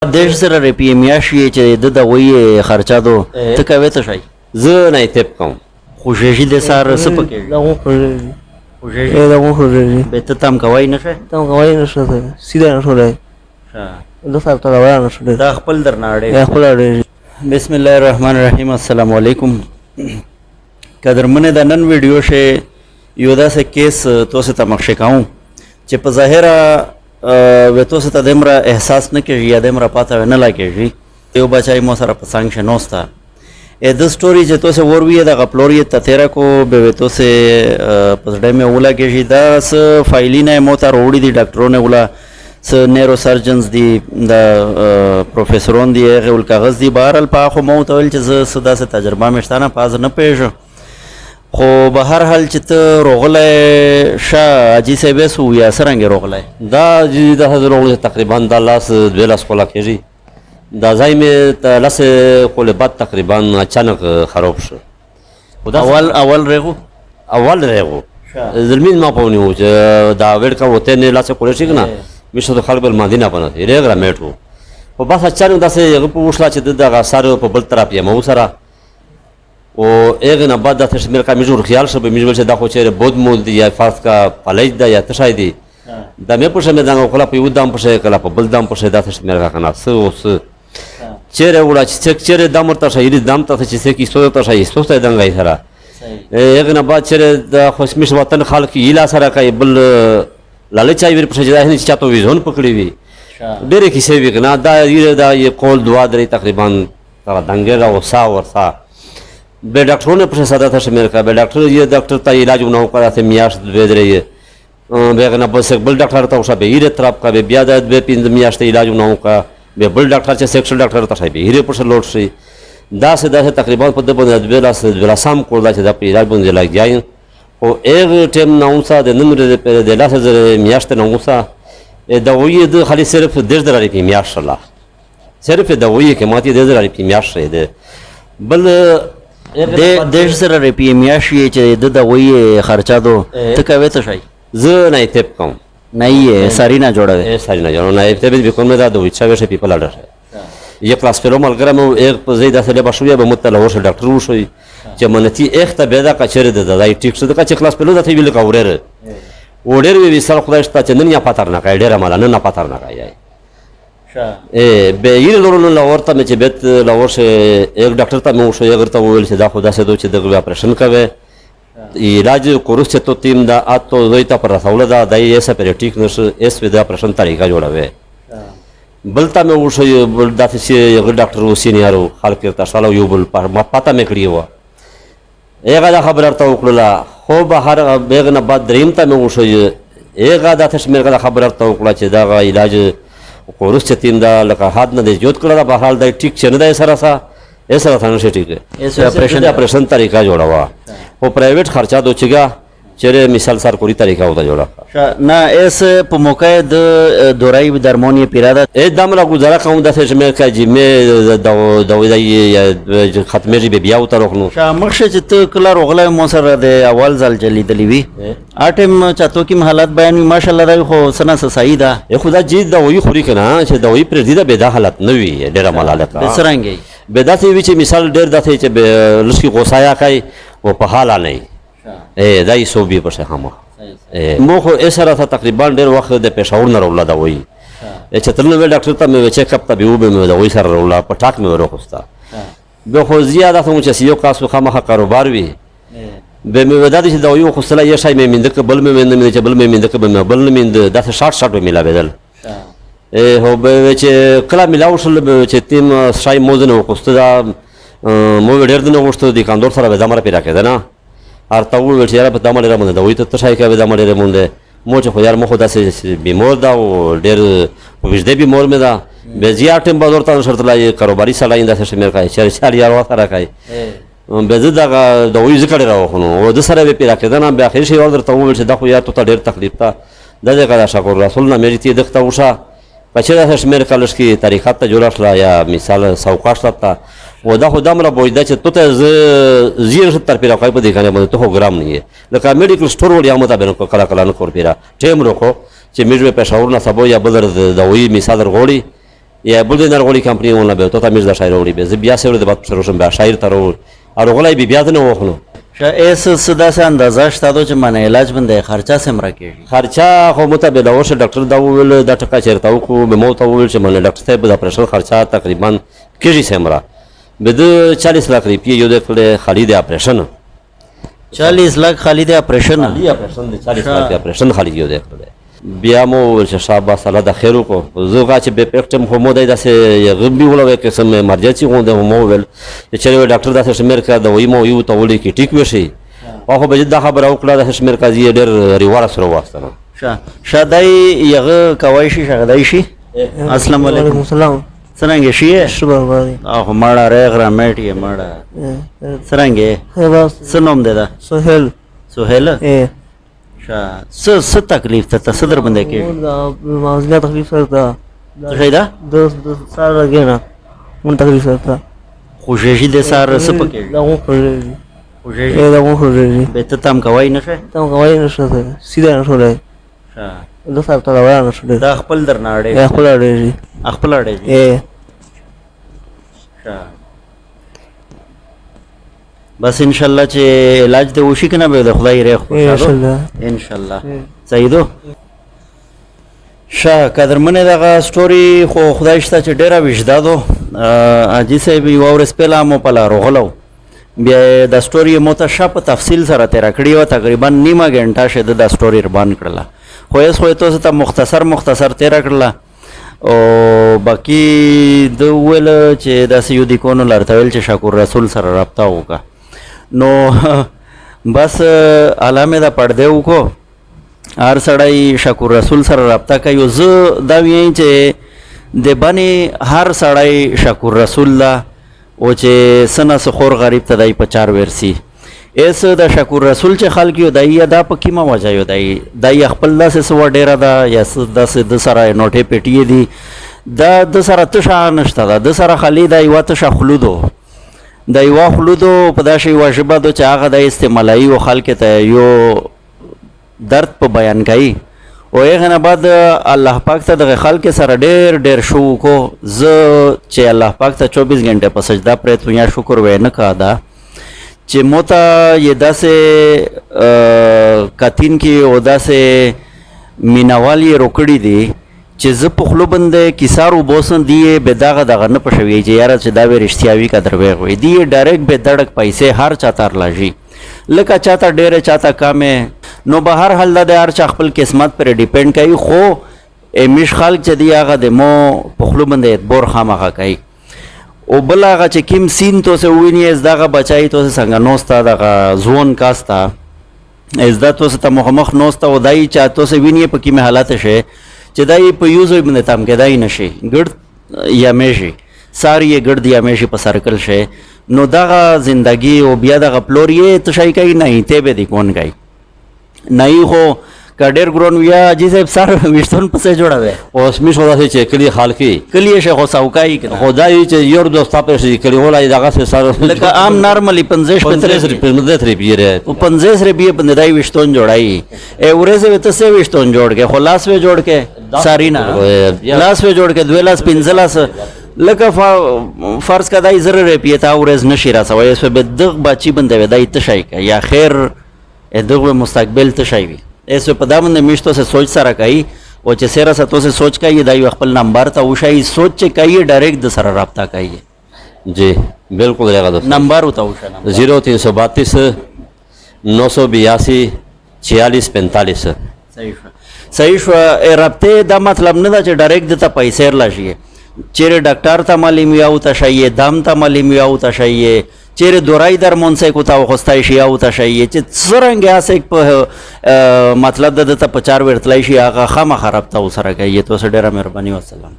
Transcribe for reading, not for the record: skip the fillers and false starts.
देश سره پی ام یا شي چې د دوی خرچه دو ته کوي ته شي زه نه تپ کوم خوشی د سار سپکه دغه خوشی خوشی دغه خوشی به ته تم کوي نه شه تم کوي نه شه سیده نه شولای د سر ته وای نه شولای دا خپل درناړې یا خپل اړې بسم الله الرحمن الرحیم السلام علیکم قدرمنه د نن ویډیو شه یو داسې کیس تاسو ته مخ شکاو چې په ظاهره و تاسو ته دمره احساس نه کیږي یا دمره پاته نه لګیږي یو بچای مو سره په څنګه شنوستا ا د سټوري چې تاسو وروي د غپلوري ته تیرا کو به تاسو په ډېمه ولا کېږي دا س فایلینه مو ته وروړي دي ډاکټرونه ولا س نیورو سرجنز دي د پروفیسورون دي غول کاغذ دي بهرال په خو مو ته ول چې صدا څه تجربه مشتانه پاز نه پېژ خو به هر حال چې ته روغله شا اجي سه سو یا سرنګ روغله دا د روغله تقریبا د لاس 2 کولا کېږي دا ځای مې ته لاس کوله بعد تقریبا اچانک خراب شو اول رغو زلمین ما پونیو چې دا وړ کا وته نه لاس کوله شي کنه مشه د خلک بل مدینه پنه ریګرا میټو په بس اچانک داسې یو په وشلا چې دغه سره په بل طرف یې مو سره او اغه نه بعد د تشمیل کا مجور خیال شبه مجبور شه د خو چیرې بود مول دی یا فرض کا فلج دا یا تشای دی د مې په شمه دا کله په یو دام په کله په بل دام په د تشمیل کا کنه سو چیرې وړا چې چیرې د مرته شهید دام ته چې کی سو ته شهید سو ته دنګای سره اغه نه بعد چیرې د خوشمش وطن خلک یلا سره کوي بل لالچای ور په شجره نه چاته ویزون پکړی وی ډېرې کیسې وی کنه دا یې کول دعا درې تقریبا تر دنګه او سا ورسا به ډاکټرونه په ساده تشمیل کا به ډاکټر یې ډاکټر ته علاج نه وکړا ته میاشت دوه درې به نه بس بل ډاکټر ته وشه به یې طرف کا به بیا د به 5 میاشت علاج نه وکړا به بل ډاکټر چې سیکشن ډاکټر ته شي به یې په لوټ شي دا سه تقریبا په دغه د بلاسام کول دا چې د علاج باندې لګیاي او ایر ټیم نه اوسه د نمبر د لاس میاشت نه اوسه دا وې د خالي صرف 10 درې په میاشت الله صرف دا وې کې ماته 10 درې په میاشت ده بل د دیش سره پی ام یا شي چې د دوی خرچه دو ته کوي ته شي زه نه تپ کوم نه یې ساری نه جوړه ساری نه جوړه نه تپ به کوم دا دوی چې په پیپل اډر یو کلاس فلو ملګرم یو په زیاده سره به شوې به متله ورشه ډاکټر وشوي چې منتی اخته به دا کچره د دای ټیک څه د کلاس فلو د تی ویل کا وړر وی سره خدای شته چې نن یا پاتر نه کوي ډیر مال نه پاتر نه کوي به یې لورونو لورته مې چې بیت لورشه یک ډاکټر ته مو شو یو ورته ویل چې دا خدا سه دوی چې دغه اپریشن کوي علاج کورس ته ټیم دا اته دوی ته پر رسول دا دای یې سره ټیک نشه اس ودا اپریشن طریقہ جوړوي بلته مې وشو بل داسې یو ډاکټر و سینیارو خلک ته سلام یو بل ما پتا مې کړی و هغه دا خبر ته وکړه خو به هر بیغنه بعد دریم ته مې وشو هغه دا تشمیل خبر ته وکړه چې دا علاج کورس چې تیم دا لکه حد نه دی جوړ کړل په حال دا ټیک چنه دی سره ثانه شي ټیک دی اپریشن طریقہ جوړاوا او پرایویټ خرچا دوچګه چیرې مثال سر کوری طریقہ وته جوړا نه اس په موقع د دورای درمونی پیراده ادم لا گزاره کوم د څه مې کاجی مې د ختمې به بیا وته روخنو مخشه چې ته کله روغله مو سره د اول ځل چلی دلی وی اټم چاتو کی حالت بیان ماشاءالله دا خو سنا صحیح ده خدا جی دا وی خوري کنه چې دا وی پر دې د به حالت نه وی ډیره ملاله بسرنګي به داسې وی چې مثال ډیر داسې چې لسکی غوسایا کوي او په حال نه دا یې سو به په همه مو خو اسره تقریبا ډیر وخت د پېښور نه رولا دا وی چې ترنه وی ډاکټر ته مې چیک اپ ته به وبه دا وی سره رولا په ټاک مې ورخستا به خو زیاده ته چې یو کاسو خامخه کاروبار وی به مې ودا چې دا یو خو سره یې شای مې مند بل مې چې بل مې مند بل مې د شارټ ملا بدل هو به چې کله ملاو شل چې تیم شای موزنه وکست دا مو ډیر دنه وشته د کاندور سره به دمر پیرا کېده نه ارته وی چې را په دمر رمنده دا وی ته شای کوي دمر رمنده مو چې خو یار مخ داسې بیمور دا او ډیر وجده بیمور مې دا به زیات ټیم بدور ته شرط لای کاروباري سلاین دا څه مې کوي چې یار وسره کوي به زه دا وی ذکر راوخنو او د سره به پیرا کېده نه به اخر شي ورته وی چې دا خو یار ته ډیر تکلیف تا د دې کړه شکر رسول نه مې ته دغه وشه پچې د شمیر کالش کې طریقه ته جوړ شلا یا مثال سوکاش تا و دا خو دمره بوجدا چې ته زیر تر پیرا کوي په دې کنه باندې ته ګرام نه لکه میډیکل سٹور وړیا مطابق کلا کلا نه کور پیرا ټیم روکو چې میډو پېښور نه سبو یا بلر د وی مثال ورغوړي یا بل د نرغولي کمپنۍ ونه به تو تمیز د شاعر وړي به زه بیا سره د بات سره شم بیا شاعر تر ارغولای بیا د نه وخلو ایس صدا سے اندازه شته چې من علاج بنده خرچه سمره کیږي خرچه خو متابع دا ورشه ډاکټر دا وویل دا ټکا چیرته وکړو به مو ته وویل چې من ډاکټر صاحب د اپریشن خرچه تقریبا کیږي سمره به د 40 لک روپیه یو د خالي د اپریشن 40 لک خالی د اپریشن خالی اپریشن د 40 لک اپریشن خالی یو د بیا مو ول چې شابه الله د خیر وکړو زه چې به پکټم خو مو دای داسې غبي ولوي قسم مرجعي غونډه مو ول چې ډاکټر داسې شمیر کا د وای مو یو ته ولي کې ټیک وشي او خو به دا خبر او کړه د شمیر کا زی ډېر ریوار سره واستنه شادای یغه کوي شي شغدای شي السلام علیکم السلام څنګه شي شبر باندې او ماړه رغره میټي ماړه څنګه بس سنوم ده سهیل سهیل اے څه تکلیف ته صدر بنده کې دا مازګه تکلیف سره شیدا د سار لګینا مون تکلیف سره خوشی د سار سپکې دا مو خوږي خوشی دا مو خوږي به ته تم کوي نشه تم کوي نشه سیده نه شولای د سار ته وای نه شولای دا خپل درناړې یا خپل اړې خپل اړې اے بس ان شاء الله چې علاج دې وشي کنه به د خدای ری خوشاله ان شاء الله سیدو قدرمنه دغه سټوري خو خدای شته چې ډیره وجدادو اجي صاحب یو ورځ پهلا مو په لار غلو بیا د سټوري مو ته شپ تفصیل سره تیر کړی و تقریبا نیمه غنټه شه د سټوري ربان کړله خو یې خو ته ته مختصر تیر کړله او باقی د ول چې د سيو دي کونو لارته ویل چې شکر رسول سره رابطه وکړه نو بس علامه دا پړ دیو کو هر سړی شکر رسول سره رابطه کوي زه دا ویم چې د باندې هر سړی شکر رسول لا او چې سنا سخور غریب ته دای په چار ورسی ایس د شکر رسول چې خلک یو دای دا په کیمه وجه یو دای خپل لاس سو ډیره دا یا د سره نوټه پټی دی دا د سره تشه نشته دا د سره خلی دا یو تشه خلودو دا یو خلودو په داسې واجبہ دو چې هغه د استعمالي او خلک ته یو درد په بیان کوي او هغه نه بعد الله پاک ته د خلک سره ډیر شو کو ز چې الله پاک ته 24 غنټه په سجدا پرې تو یا شکر وینه کا دا چې موتا یہ داسې کاتین کې او داسې مینوالی روکړی دی چې زه په خلو بنده کیسارو بوسن دی به دغه نه پښوی چې یاره چې دا وی رښتیاوي قدر وی دی ډایرکټ به دړک پیسې هر چاته لاږي لکه چاته ډیره چاته کامه نو به هر حال د هر چا خپل قسمت پر ډیپند کوي خو امیش خلک چې دی هغه د مو په خلو بنده اعتبار خامخا کوي او بل هغه چې کیم سین تو سه ویني از دغه بچای تو څنګه نوستا دغه زون کاستا از دا تو ته مخمخ نوستا او دای چا تو سه ویني په کیمه حالت شه چې دای په یوزو باندې تام کې دای نشي ګړد یا میشي ساری ګړد یا میشي په سرکل شه نو دغه زندگی او بیا دغه پلوریه تشای کوي نه ته به دی کون کوي نه خو کډیر ګرون ویا جی صاحب سر وشتون پسې جوړاوه اوس می شو داسې چې کلی خالقي کلی شه خو ساوکای خدای چې یور دوست په شي کلی ولای دغه سره لکه عام نارملی 50 روپیه او 50 روپیه بندای وشتون جوړای ای ورزه ته سه وشتون جوړ کې خلاص و جوړ کې ساری نه لاس و جوړ کې 2 لاس 15 لاس لکه فرض کدای زره روپیه تا ورز نشی را سوای سو به دغ بچی بنده ودای تشای یا خیر دغه مستقبل تشای ایسو په دامن میشتو سے سوچ سره کوي او چې سره ستو سے سوچ کوي دا یو خپل نمبر ته وشي سوچ کوي ډایرکټ د سره رابطه کوي جی بالکل لگا دو نمبر وتا وشا 0332 982 46 45 صحیح شو رابطه دا مطلب نه دا چې ډایرکټ د ته پیسې راشي چیرې ډاکټر ته معلوم یاو ته شایې دام ته معلوم یاو ته شایې چیرې دورای درمون سه کو تا خوستای شي او ته شایې چې څرنګه اسه په مطلب د ته په 4 ورتلای شي هغه خامہ خراب تا وسره کوي ته ډیره مهرباني والسلام